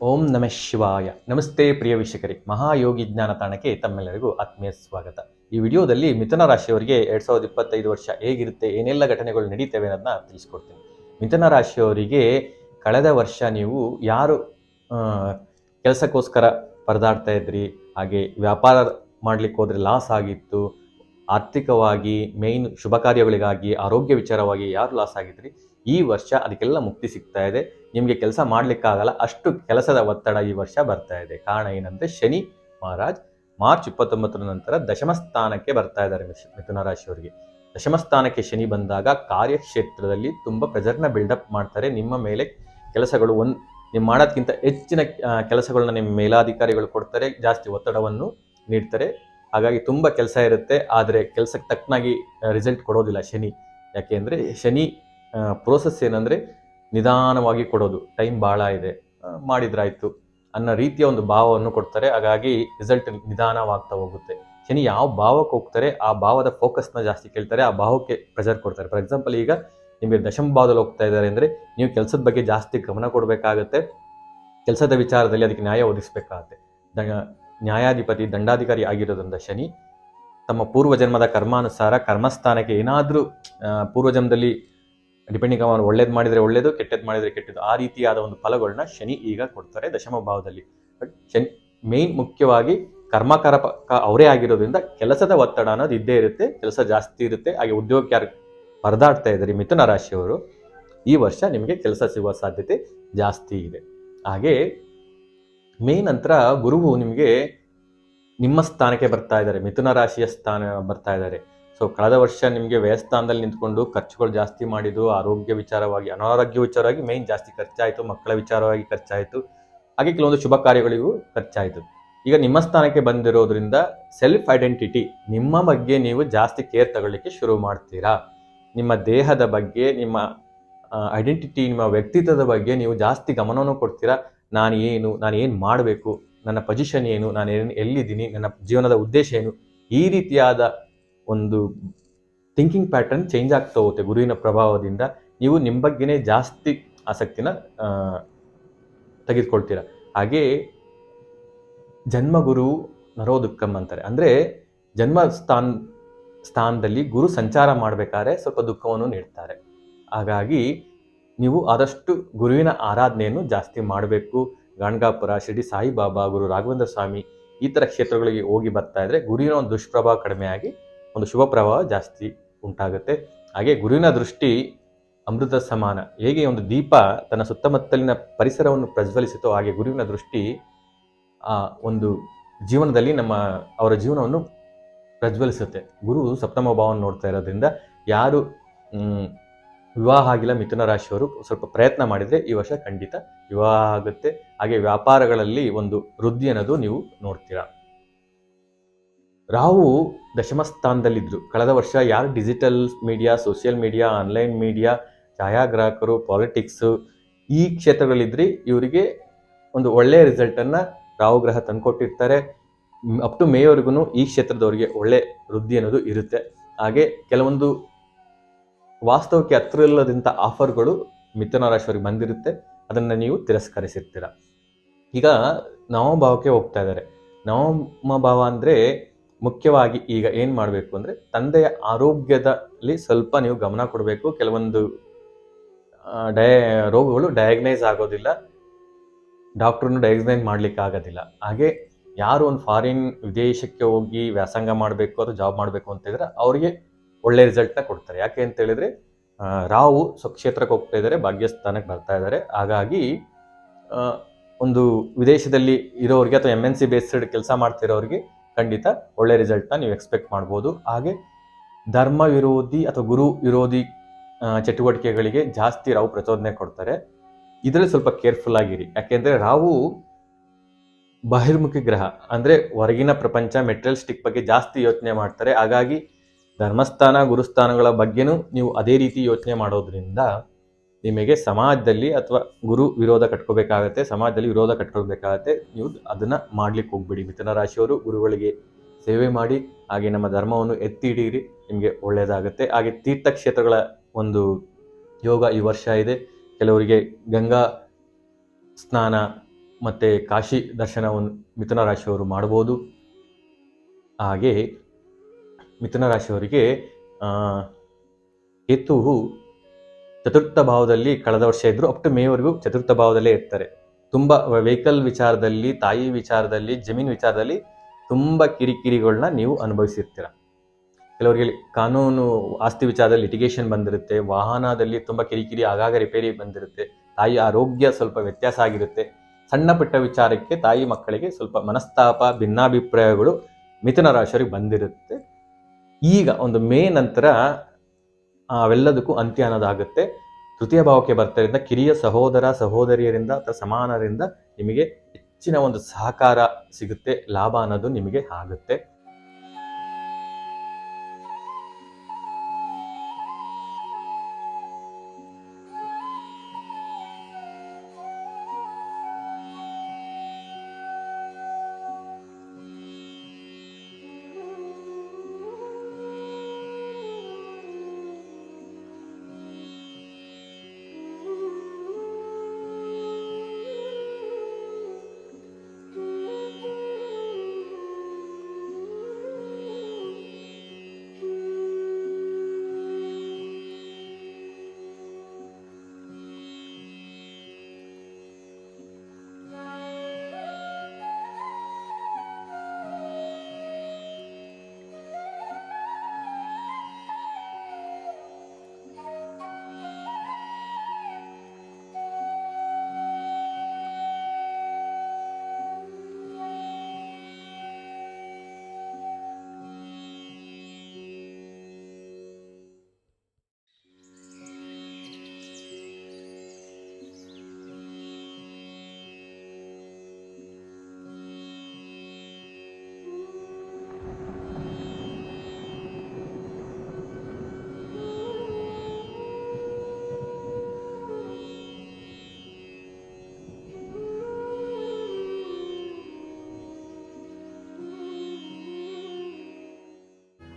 ಓಂ ನಮಃ ಶಿವಾಯ. ನಮಸ್ತೆ ಪ್ರಿಯ ವೀಕ್ಷಕರೇ, ಮಹಾಯೋಗಿ ಜ್ಞಾನ ತಾಣಕ್ಕೆ ತಮ್ಮೆಲ್ಲರಿಗೂ ಆತ್ಮೀಯ ಸ್ವಾಗತ. ಈ ವಿಡಿಯೋದಲ್ಲಿ ಮಿಥುನ ರಾಶಿಯವರಿಗೆ 2025 ವರ್ಷ ಹೇಗಿರುತ್ತೆ, ಏನೆಲ್ಲ ಘಟನೆಗಳು ನಡೀತವೆ ಅನ್ನೋದನ್ನ ತಿಳಿಸ್ಕೊಡ್ತೀನಿ. ಮಿಥುನ ರಾಶಿಯವರಿಗೆ ಕಳೆದ ವರ್ಷ ನೀವು ಯಾರು ಕೆಲಸಕ್ಕೋಸ್ಕರ ಪರದಾಡ್ತಾ ಇದ್ರಿ, ಹಾಗೆ ವ್ಯಾಪಾರ ಮಾಡ್ಲಿಕ್ಕೆ ಹೋದ್ರೆ ಲಾಸ್ ಆಗಿತ್ತು, ಆರ್ಥಿಕವಾಗಿ ಮೇಯ್ನ್ ಶುಭ ಕಾರ್ಯಗಳಿಗಾಗಿ ಆರೋಗ್ಯ ವಿಚಾರವಾಗಿ ಯಾರು ಲಾಸ್ ಆಗಿದ್ರಿ, ಈ ವರ್ಷ ಅದಕ್ಕೆಲ್ಲ ಮುಕ್ತಿ ಸಿಗ್ತಾ ಇದೆ. ನಿಮಗೆ ಕೆಲಸ ಮಾಡ್ಲಿಕ್ಕಾಗಲ್ಲ, ಅಷ್ಟು ಕೆಲಸದ ಒತ್ತಡ ಈ ವರ್ಷ ಬರ್ತಾ ಇದೆ. ಕಾರಣ ಏನಂದ್ರೆ ಶನಿ ಮಹಾರಾಜ್ ಮಾರ್ಚ್ 29 ನಂತರ ದಶಮ ಸ್ಥಾನಕ್ಕೆ ಬರ್ತಾ ಇದ್ದಾರೆ ಮಿಥುನ ರಾಶಿಯವರಿಗೆ. ದಶಮ ಸ್ಥಾನಕ್ಕೆ ಶನಿ ಬಂದಾಗ ಕಾರ್ಯಕ್ಷೇತ್ರದಲ್ಲಿ ತುಂಬಾ ಪ್ರೆಜರ್ನ ಬಿಲ್ಡಪ್ ಮಾಡ್ತಾರೆ. ನಿಮ್ಮ ಮೇಲೆ ಕೆಲಸಗಳು ನೀವು ಮಾಡೋದಕ್ಕಿಂತ ಹೆಚ್ಚಿನ ಕೆಲಸಗಳನ್ನ ನಿಮ್ಮ ಮೇಲಾಧಿಕಾರಿಗಳು ಕೊಡ್ತಾರೆ, ಜಾಸ್ತಿ ಒತ್ತಡವನ್ನು ನೀಡ್ತಾರೆ. ಹಾಗಾಗಿ ತುಂಬ ಕೆಲಸ ಇರುತ್ತೆ, ಆದರೆ ಕೆಲಸಕ್ಕೆ ತಕ್ಕನಾಗಿ ರಿಸಲ್ಟ್ ಕೊಡೋದಿಲ್ಲ ಶನಿ. ಯಾಕೆಂದರೆ ಶನಿ ಪ್ರೋಸೆಸ್ ಏನಂದರೆ ನಿಧಾನವಾಗಿ ಕೊಡೋದು, ಟೈಮ್ ಭಾಳ ಇದೆ, ಮಾಡಿದ್ರಾಯ್ತು ಅನ್ನೋ ರೀತಿಯ ಒಂದು ಭಾವವನ್ನು ಕೊಡ್ತಾರೆ. ಹಾಗಾಗಿ ರಿಸಲ್ಟ್ ನಿಧಾನವಾಗ್ತಾ ಹೋಗುತ್ತೆ. ಶನಿ ಯಾವ ಭಾವಕ್ಕೆ ಹೋಗ್ತಾರೆ ಆ ಭಾವದ ಫೋಕಸ್ನ ಜಾಸ್ತಿ ಕೇಳ್ತಾರೆ, ಆ ಭಾವಕ್ಕೆ ಪ್ರೆಷರ್ ಕೊಡ್ತಾರೆ. ಫಾರ್ ಎಕ್ಸಾಂಪಲ್, ಈಗ ನಿಮಗೆ ದಶಮ ಭಾವದಲ್ಲಿ ಹೋಗ್ತಾ ಇದ್ದಾರೆ ಅಂದರೆ ನೀವು ಕೆಲಸದ ಬಗ್ಗೆ ಜಾಸ್ತಿ ಗಮನ ಕೊಡಬೇಕಾಗತ್ತೆ. ಕೆಲಸದ ವಿಚಾರದಲ್ಲಿ ಅದಕ್ಕೆ ನ್ಯಾಯ ಒದಗಿಸ್ಬೇಕಾಗತ್ತೆ. ನ್ಯಾಯಾಧಿಪತಿ ದಂಡಾಧಿಕಾರಿ ಆಗಿರೋದ್ರಿಂದ ಶನಿ ತಮ್ಮ ಪೂರ್ವಜನ್ಮದ ಕರ್ಮಾನುಸಾರ ಕರ್ಮಸ್ಥಾನಕ್ಕೆ ಏನಾದರೂ ಪೂರ್ವಜನ್ಮದಲ್ಲಿ ಡಿಪೆಂಡಿಂಗ್ ಅವನು ಒಳ್ಳೇದು ಮಾಡಿದರೆ ಒಳ್ಳೇದು, ಕೆಟ್ಟದ್ದು ಮಾಡಿದರೆ ಕೆಟ್ಟದ್ದು, ಆ ರೀತಿಯಾದ ಒಂದು ಫಲಗಳನ್ನ ಶನಿ ಈಗ ಕೊಡ್ತಾರೆ ದಶಮ ಭಾವದಲ್ಲಿ. ಬಟ್ ಶನಿ ಮೇನ್ ಮುಖ್ಯವಾಗಿ ಕರ್ಮಕಾರಕ ಅವರೇ ಆಗಿರೋದ್ರಿಂದ ಕೆಲಸದ ಒತ್ತಡ ಅನ್ನೋದು ಇದ್ದೇ ಇರುತ್ತೆ, ಕೆಲಸ ಜಾಸ್ತಿ ಇರುತ್ತೆ. ಹಾಗೆ ಉದ್ಯೋಗಕ್ಕೆ ಯಾರು ಪರದಾಡ್ತಾ ಇದ್ದಾರೆ ಮಿಥುನ ರಾಶಿಯವರು, ಈ ವರ್ಷ ನಿಮಗೆ ಕೆಲಸ ಸಿಗುವ ಸಾಧ್ಯತೆ ಜಾಸ್ತಿ ಇದೆ. ಹಾಗೆ ಮೇನ್ ನಂತರ ಗುರುವು ನಿಮಗೆ ನಿಮ್ಮ ಸ್ಥಾನಕ್ಕೆ ಬರ್ತಾ ಇದ್ದಾರೆ, ಮಿಥುನ ರಾಶಿಯ ಸ್ಥಾನ ಬರ್ತಾ ಇದ್ದಾರೆ. ಸೊ ಕಳೆದ ವರ್ಷ ನಿಮಗೆ ವ್ಯಯಸ್ಥಾನದಲ್ಲಿ ನಿಂತ್ಕೊಂಡು ಖರ್ಚುಗಳು ಜಾಸ್ತಿ ಮಾಡಿದ್ದು, ಆರೋಗ್ಯ ವಿಚಾರವಾಗಿ ಅನಾರೋಗ್ಯ ವಿಚಾರವಾಗಿ ಮೇನ್ ಜಾಸ್ತಿ ಖರ್ಚಾಯಿತು, ಮಕ್ಕಳ ವಿಚಾರವಾಗಿ ಖರ್ಚಾಯಿತು, ಹಾಗೆ ಕೆಲವೊಂದು ಶುಭ ಕಾರ್ಯಗಳಿಗೂ ಖರ್ಚಾಯಿತು. ಈಗ ನಿಮ್ಮ ಸ್ಥಾನಕ್ಕೆ ಬಂದಿರೋದ್ರಿಂದ ಸೆಲ್ಫ್ ಐಡೆಂಟಿಟಿ, ನಿಮ್ಮ ಬಗ್ಗೆ ನೀವು ಜಾಸ್ತಿ ಕೇರ್ ತಗೊಳ್ಳಿಕ್ಕೆ ಶುರು ಮಾಡ್ತೀರಾ. ನಿಮ್ಮ ದೇಹದ ಬಗ್ಗೆ, ನಿಮ್ಮ ಐಡೆಂಟಿಟಿ, ನಿಮ್ಮ ವ್ಯಕ್ತಿತ್ವದ ಬಗ್ಗೆ ನೀವು ಜಾಸ್ತಿ ಗಮನವನ್ನು ಕೊಡ್ತೀರಾ. ನಾನು ಏನು ಮಾಡಬೇಕು, ನನ್ನ ಪೊಸಿಷನ್ ಏನು, ನಾನು ಎಲ್ಲಿದ್ದೀನಿ, ನನ್ನ ಜೀವನದ ಉದ್ದೇಶ ಏನು, ಈ ರೀತಿಯಾದ ಒಂದು ಥಿಂಕಿಂಗ್ ಪ್ಯಾಟರ್ನ್ ಚೇಂಜ್ ಆಗ್ತಾ ಹೋಗುತ್ತೆ ಗುರುವಿನ ಪ್ರಭಾವದಿಂದ. ನೀವು ನಿಮ್ಮ ಬಗ್ಗೆನೇ ಜಾಸ್ತಿ ಆಸಕ್ತಿನ ತೆಗೆದುಕೊಳ್ತೀರಾ. ಹಾಗೆ ಜನ್ಮಗುರು ನರೋ ದುಃಖಂ ಅಂತಾರೆ, ಅಂದರೆ ಜನ್ಮ ಸ್ಥಾನದಲ್ಲಿ ಗುರು ಸಂಚಾರ ಮಾಡಬೇಕಾದ್ರೆ ಸ್ವಲ್ಪ ದುಃಖವನ್ನು ನೀಡ್ತಾರೆ. ಹಾಗಾಗಿ ನೀವು ಆದಷ್ಟು ಗುರುವಿನ ಆರಾಧನೆಯನ್ನು ಜಾಸ್ತಿ ಮಾಡಬೇಕು. ಗಾಣಗಾಪುರ, ಶಿರಡಿ ಸಾಯಿಬಾಬಾ, ಗುರು ರಾಘವೇಂದ್ರ ಸ್ವಾಮಿ, ಈ ಥರ ಕ್ಷೇತ್ರಗಳಿಗೆ ಹೋಗಿ ಬರ್ತಾ ಇದ್ರೆ ಗುರುವಿನ ಒಂದು ದುಷ್ಪ್ರಭಾವ ಕಡಿಮೆಯಾಗಿ ಒಂದು ಶುಭ ಪ್ರಭಾವ ಜಾಸ್ತಿ ಉಂಟಾಗುತ್ತೆ. ಹಾಗೆ ಗುರುವಿನ ದೃಷ್ಟಿ ಅಮೃತ ಸಮಾನ. ಹೇಗೆ ಒಂದು ದೀಪ ತನ್ನ ಸುತ್ತಮುತ್ತಲಿನ ಪರಿಸರವನ್ನು ಪ್ರಜ್ವಲಿಸುತ್ತೋ, ಹಾಗೆ ಗುರುವಿನ ದೃಷ್ಟಿ ಆ ಒಂದು ಜೀವನದಲ್ಲಿ ಅವರ ಜೀವನವನ್ನು ಪ್ರಜ್ವಲಿಸುತ್ತೆ. ಗುರು ಸಪ್ತಮ ಭಾವವನ್ನು ನೋಡ್ತಾ ಇರೋದ್ರಿಂದ ಯಾರು ವಿವಾಹ ಆಗಿಲ್ಲ ಮಿಥುನ ರಾಶಿಯವರು ಸ್ವಲ್ಪ ಪ್ರಯತ್ನ ಮಾಡಿದರೆ ಈ ವರ್ಷ ಖಂಡಿತ ವಿವಾಹ ಆಗುತ್ತೆ. ಹಾಗೆ ವ್ಯಾಪಾರಗಳಲ್ಲಿ ಒಂದು ವೃದ್ಧಿ ಅನ್ನೋದು ನೀವು ನೋಡ್ತೀರಾ. ರಾಹು ದಶಮ ಸ್ಥಾನದಲ್ಲಿದ್ದರು ಕಳೆದ ವರ್ಷ. ಯಾರು digital media, social media, online media, ಛಾಯಾಗ್ರಾಹಕರು, ಪಾಲಿಟಿಕ್ಸು, ಈ ಕ್ಷೇತ್ರಗಳಿದ್ರಿ ಇವರಿಗೆ ಒಂದು ಒಳ್ಳೆಯ ರಿಸಲ್ಟನ್ನು ರಾಹು ಗ್ರಹ ತಂದುಕೊಟ್ಟಿರ್ತಾರೆ. ಅಪ್ ಟು ಮೇವರೆಗೂ ಈ ಕ್ಷೇತ್ರದವರಿಗೆ ಒಳ್ಳೆ ವೃದ್ಧಿ ಅನ್ನೋದು ಇರುತ್ತೆ. ಹಾಗೆ ಕೆಲವೊಂದು ವಾಸ್ತವಕ್ಕೆ ಹತ್ರ ಇಲ್ಲದಂಥ ಆಫರ್ಗಳು ಮಿಥುನ ರಾಶಿಯವರಿಗೆ ಬಂದಿರುತ್ತೆ, ಅದನ್ನು ನೀವು ತಿರಸ್ಕರಿಸಿರ್ತೀರ. ಈಗ ನವಮ ಭಾವಕ್ಕೆ ಹೋಗ್ತಾ ಇದ್ದಾರೆ. ನವಮ ಭಾವ ಅಂದರೆ ಮುಖ್ಯವಾಗಿ ಈಗ ಏನು ಮಾಡಬೇಕು ಅಂದರೆ ತಂದೆಯ ಆರೋಗ್ಯದಲ್ಲಿ ಸ್ವಲ್ಪ ನೀವು ಗಮನ ಕೊಡಬೇಕು. ಕೆಲವೊಂದು ರೋಗಗಳು ಡಯಾಗ್ನೈಸ್ ಆಗೋದಿಲ್ಲ, ಡಾಕ್ಟ್ರನ್ನು ಡಯಾಗ್ನೈಸ್ ಮಾಡಲಿಕ್ಕೆ ಆಗೋದಿಲ್ಲ. ಹಾಗೆ ಯಾರು ಒಂದು ಫಾರಿನ್ ವಿದೇಶಕ್ಕೆ ಹೋಗಿ ವ್ಯಾಸಂಗ ಮಾಡಬೇಕು ಅಥವಾ ಜಾಬ್ ಮಾಡಬೇಕು ಅಂತ ಹೇಳಿದ್ರೆ ಅವರಿಗೆ ಒಳ್ಳೆ ರಿಸಲ್ಟ್ನ ಕೊಡ್ತಾರೆ. ಯಾಕೆ ಅಂತ ಹೇಳಿದ್ರೆ ರಾಹು ಸ್ವಕ್ಷೇತ್ರಕ್ಕೆ ಹೋಗ್ತಾ ಇದ್ದಾರೆ, ಭಾಗ್ಯಸ್ಥಾನಕ್ಕೆ ಬರ್ತಾ ಇದ್ದಾರೆ. ಹಾಗಾಗಿ ಒಂದು ವಿದೇಶದಲ್ಲಿ ಇರೋರಿಗೆ ಅಥವಾ MNC ಬೇಸ್ಡ್ ಕೆಲಸ ಮಾಡ್ತಿರೋರಿಗೆ ಖಂಡಿತ ಒಳ್ಳೆ ರಿಸಲ್ಟ್ನ ನೀವು ಎಕ್ಸ್ಪೆಕ್ಟ್ ಮಾಡ್ಬೋದು. ಹಾಗೆ ಧರ್ಮ ವಿರೋಧಿ ಅಥವಾ ಗುರು ವಿರೋಧಿ ಚಟುವಟಿಕೆಗಳಿಗೆ ಜಾಸ್ತಿ ರಾಹು ಪ್ರಚೋದನೆ ಕೊಡ್ತಾರೆ. ಇದರಲ್ಲಿ ಸ್ವಲ್ಪ ಕೇರ್ಫುಲ್ ಆಗಿರಿ. ಯಾಕೆಂದರೆ ರಾಹು ಬಹಿರ್ಮುಖಿ ಗ್ರಹ, ಅಂದರೆ ಹೊರಗಿನ ಪ್ರಪಂಚ, ಮೆಟೀರಿಯಲಿಸ್ಟಿಕ್ ಬಗ್ಗೆ ಜಾಸ್ತಿ ಯೋಚನೆ ಮಾಡ್ತಾರೆ. ಹಾಗಾಗಿ ಧರ್ಮಸ್ಥಾನ, ಗುರುಸ್ಥಾನಗಳ ಬಗ್ಗೆನೂ ನೀವು ಅದೇ ರೀತಿ ಯೋಚನೆ ಮಾಡೋದ್ರಿಂದ ನಿಮಗೆ ಸಮಾಜದಲ್ಲಿ ಅಥವಾ ಗುರು ವಿರೋಧ ಕಟ್ಕೋಬೇಕಾಗತ್ತೆ, ಸಮಾಜದಲ್ಲಿ ವಿರೋಧ ಕಟ್ಕೊಳ್ಬೇಕಾಗತ್ತೆ. ನೀವು ಅದನ್ನು ಮಾಡ್ಲಿಕ್ಕೆ ಹೋಗ್ಬಿಡಿ. ಮಿಥುನ ರಾಶಿಯವರು ಗುರುಗಳಿಗೆ ಸೇವೆ ಮಾಡಿ, ಹಾಗೆ ನಮ್ಮ ಧರ್ಮವನ್ನು ಎತ್ತಿ ಹಿಡೀರಿ, ನಿಮಗೆ ಒಳ್ಳೆಯದಾಗುತ್ತೆ. ಹಾಗೆ ತೀರ್ಥಕ್ಷೇತ್ರಗಳ ಒಂದು ಯೋಗ ಈ ವರ್ಷ ಇದೆ. ಕೆಲವರಿಗೆ ಗಂಗಾ ಸ್ನಾನ, ಮತ್ತು ಕಾಶಿ ದರ್ಶನವನ್ನು ಮಿಥುನ ರಾಶಿಯವರು ಮಾಡ್ಬೋದು. ಹಾಗೆ ಮಿಥುನ ರಾಶಿಯವರಿಗೆ ಕೇತುವು ಚತುರ್ಥ ಭಾವದಲ್ಲಿ ಕಳೆದ ವರ್ಷ ಇದ್ದರು, ಅಪ್ ಟು ಮೇವರೆಗೂ ಚತುರ್ಥ ಭಾವದಲ್ಲೇ ಇರ್ತಾರೆ. ತುಂಬ ವೆಹಿಕಲ್ ವಿಚಾರದಲ್ಲಿ, ತಾಯಿ ವಿಚಾರದಲ್ಲಿ, ಜಮೀನು ವಿಚಾರದಲ್ಲಿ ತುಂಬ ಕಿರಿಕಿರಿಗಳನ್ನ ನೀವು ಅನುಭವಿಸಿರ್ತೀರ. ಕೆಲವರಿಗೆ ಕಾನೂನು ಆಸ್ತಿ ವಿಚಾರದಲ್ಲಿ ಲಿಟಿಗೇಷನ್ ಬಂದಿರುತ್ತೆ, ವಾಹನದಲ್ಲಿ ತುಂಬ ಕಿರಿಕಿರಿ ಆಗಾಗ ರಿಪೇರಿ ಬಂದಿರುತ್ತೆ, ತಾಯಿ ಆರೋಗ್ಯ ಸ್ವಲ್ಪ ವ್ಯತ್ಯಾಸ ಆಗಿರುತ್ತೆ. ಸಣ್ಣ ಪುಟ್ಟ ವಿಚಾರಕ್ಕೆ ತಾಯಿ ಮಕ್ಕಳಿಗೆ ಸ್ವಲ್ಪ ಮನಸ್ತಾಪ, ಭಿನ್ನಾಭಿಪ್ರಾಯಗಳು ಮಿಥುನ ರಾಶಿಯವರಿಗೆ ಬಂದಿರುತ್ತೆ. ಈಗ ಒಂದು ಮೇ ನಂತರ ಅವೆಲ್ಲದಕ್ಕೂ ಅಂತ್ಯ ಅನ್ನೋದಾಗುತ್ತೆ. ತೃತೀಯ ಭಾವಕ್ಕೆ ಬರ್ತಾರಿಂದ ಕಿರಿಯ ಸಹೋದರ ಸಹೋದರಿಯರಿಂದ ಅಥವಾ ಸಮಾನರಿಂದ ನಿಮಗೆ ಹೆಚ್ಚಿನ ಒಂದು ಸಹಕಾರ ಸಿಗುತ್ತೆ, ಲಾಭ ಅನ್ನೋದು ನಿಮಗೆ ಆಗುತ್ತೆ.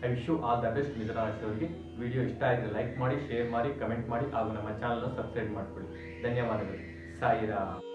I wish you all the best ಮಿಥುನ ರಾಶಿಯವರಿಗೆ. ವಿಡಿಯೋ ಇಷ್ಟ ಆಗಿದ್ರೆ ಲೈಕ್ ಮಾಡಿ, ಶೇರ್ ಮಾಡಿ, ಕಮೆಂಟ್ ಮಾಡಿ ಹಾಗೂ ನಮ್ಮ ಚಾನಲ್ನ ಸಬ್ಸ್ಕ್ರೈಬ್ ಮಾಡಿಕೊಳ್ಳಿ. ಧನ್ಯವಾದಗಳು. ಸಾಯಿರಾಮ್.